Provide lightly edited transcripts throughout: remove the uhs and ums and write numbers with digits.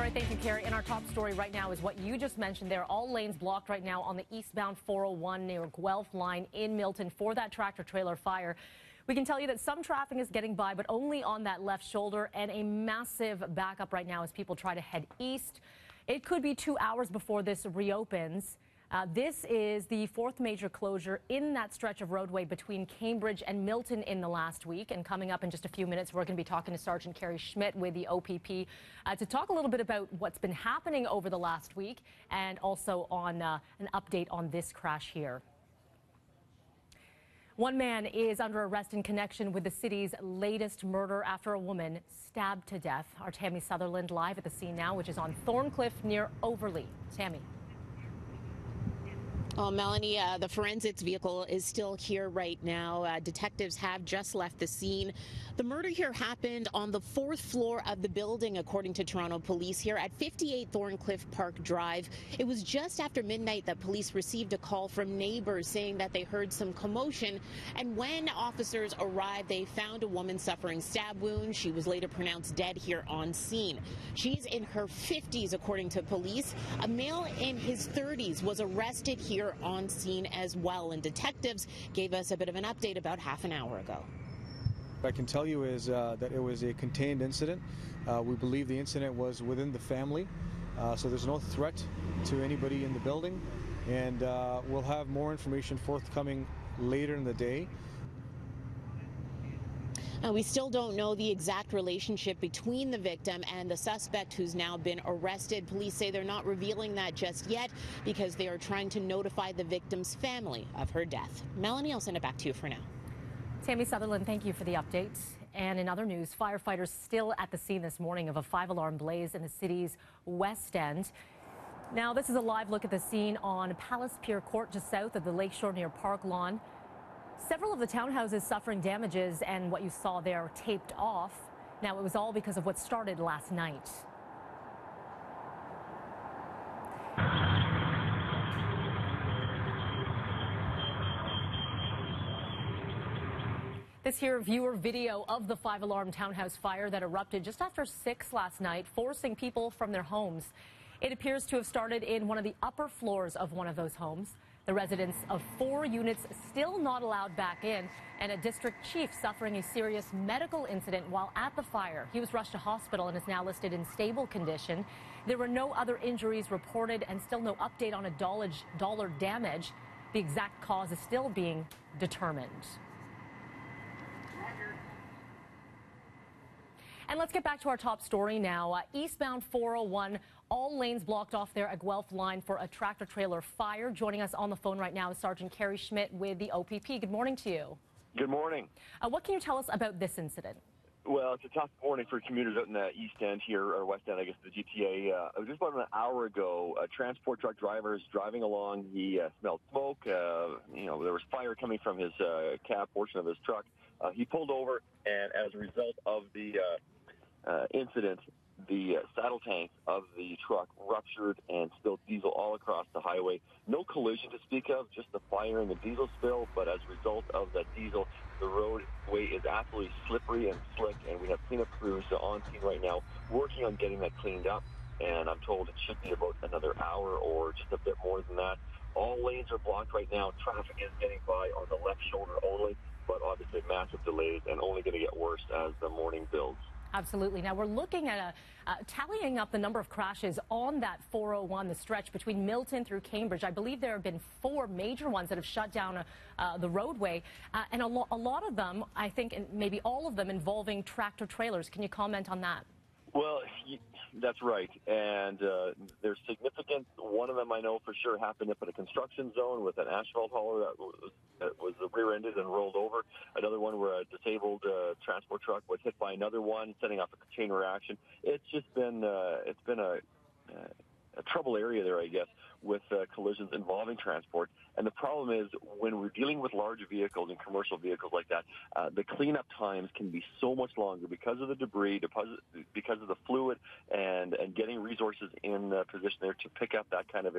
right, thank you, Carrie. And our top story right now is what you just mentioned there. All lanes blocked right now on the eastbound 401 near Guelph line in Milton for that tractor-trailer fire. We can tell you that some traffic is getting by, but only on that left shoulder, and a massive backup right now as people try to head east. It could be 2 hours before this reopens. This is the fourth major closure in that stretch of roadway between Cambridge and Milton in the last week. And coming up in just a few minutes, we're going to be talking to Sergeant Carrie Schmidt with the OPP to talk a little bit about what's been happening over the last week and also on an update on this crash here. One man is under arrest in connection with the city's latest murder after a woman stabbed to death. Our Tammy Sutherland live at the scene now, which is on Thorncliffe near Overley. Tammy. Oh, Melanie, the forensics vehicle is still here right now. Detectives have just left the scene. The murder here happened on the fourth floor of the building, according to Toronto police here at 58 Thorncliffe Park Drive. It was just after midnight that police received a call from neighbors saying that they heard some commotion. And when officers arrived, they found a woman suffering stab wounds. She was later pronounced dead here on scene. She's in her 50s, according to police. A male in his 30s was arrested here on scene as well, and detectives gave us a bit of an update about half an hour ago. What I can tell you is that it was a contained incident. We believe the incident was within the family, so there's no threat to anybody in the building, and we'll have more information forthcoming later in the day. We still don't know the exact relationship between the victim and the suspect who's now been arrested. Police say they're not revealing that just yet because they are trying to notify the victim's family of her death. Melanie, I'll send it back to you for now. Tammy Sutherland, thank you for the update. And in other news, firefighters still at the scene this morning of a 5-alarm blaze in the city's West End. Now, this is a live look at the scene on Palace Pier Court just south of the lakeshore near Park Lawn. Several of the townhouses suffering damages, and what you saw there taped off. Now, it was all because of what started last night. This here viewer video of the 5-alarm townhouse fire that erupted just after 6 last night, forcing people from their homes. It appears to have started in one of the upper floors of one of those homes. The residents of 4 units still not allowed back in, and a district chief suffering a serious medical incident while at the fire. He was rushed to hospital and is now listed in stable condition. There were no other injuries reported and still no update on a dollar damage. The exact cause is still being determined. And let's get back to our top story now. Eastbound 401, all lanes blocked off there at Guelph line for a tractor-trailer fire. Joining us on the phone right now is Sergeant Carrie Schmidt with the OPP. Good morning to you. Good morning. What can you tell us about this incident? Well, it's a tough morning for commuters out in the East End here, or West End, I guess, the GTA. Just about an hour ago, a transport truck driver is driving along. He smelled smoke. There was fire coming from his cab portion of his truck. He pulled over, and as a result of the incident, the saddle tank of the truck ruptured and spilled diesel all across the highway. No collision to speak of, just the fire and the diesel spill, but as a result of that diesel, the roadway is absolutely slippery and slick, and we have cleanup crews on scene right now working on getting that cleaned up, and I'm told it should be about another hour or just a bit more than that. All lanes are blocked right now. Traffic is getting by on the left shoulder only, but obviously massive delays and only going to get worse as the morning builds. Absolutely. Now, we're looking at tallying up the number of crashes on that 401, the stretch between Milton through Cambridge. I believe there have been 4 major ones that have shut down the roadway, and a lot of them, I think, and maybe all of them, involving tractor-trailers. Can you comment on that? Well, that's right, and they're significant. One of them I know for sure happened up in a construction zone with an asphalt hauler that was rear-ended and rolled over. Another one where a disabled transport truck was hit by another one, setting off a chain reaction. It's just been a trouble area there, I guess, with collisions involving transport. And the problem is when we're dealing with large vehicles and commercial vehicles like that, the cleanup times can be so much longer because of the debris, because of the fluid, and getting resources in position there to pick up that kind of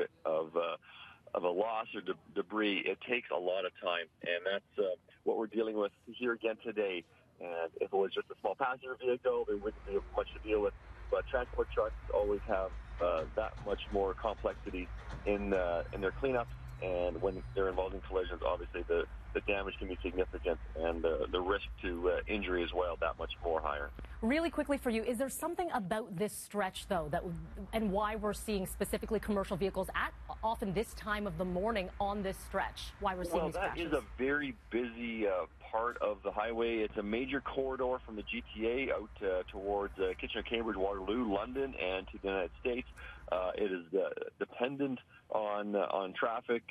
a loss or debris. It takes a lot of time, and that's what we're dealing with here again today. And if it was just a small passenger vehicle, there wouldn't be much to deal with. But transport trucks always have that much more complexity in their cleanups. And when they're involved in collisions, obviously the damage can be significant, and the risk to injury as well that much more higher. Really quickly for you, is there something about this stretch, though, and why we're seeing specifically commercial vehicles at often this time of the morning on this stretch? Why we're seeing these crashes? Well, that is a very busy part of the highway. It's a major corridor from the GTA out towards Kitchener, Cambridge, Waterloo, London, and to the United States. It is dependent on traffic.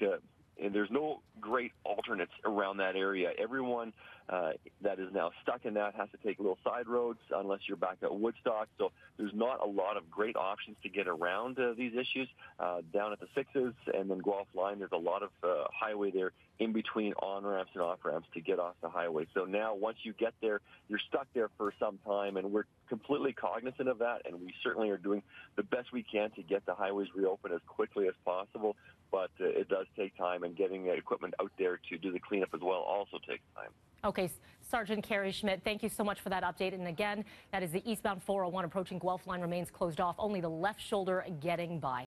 And there's no great alternates around that area. Everyone that is now stuck in that has to take little side roads unless you're back at Woodstock. So there's not a lot of great options to get around these issues. Down at the Sixes and then Guelph Line, there's a lot of highway there in between on-ramps and off-ramps to get off the highway. So now once you get there, you're stuck there for some time, and we're completely cognizant of that, and we certainly are doing the best we can to get the highways reopened as quickly as possible. But it does take time, and getting equipment out there to do the cleanup as well also takes time. Okay, Sergeant Carrie Schmidt, thank you so much for that update. And again, that is the eastbound 401 approaching Guelph Line remains closed off, only the left shoulder getting by.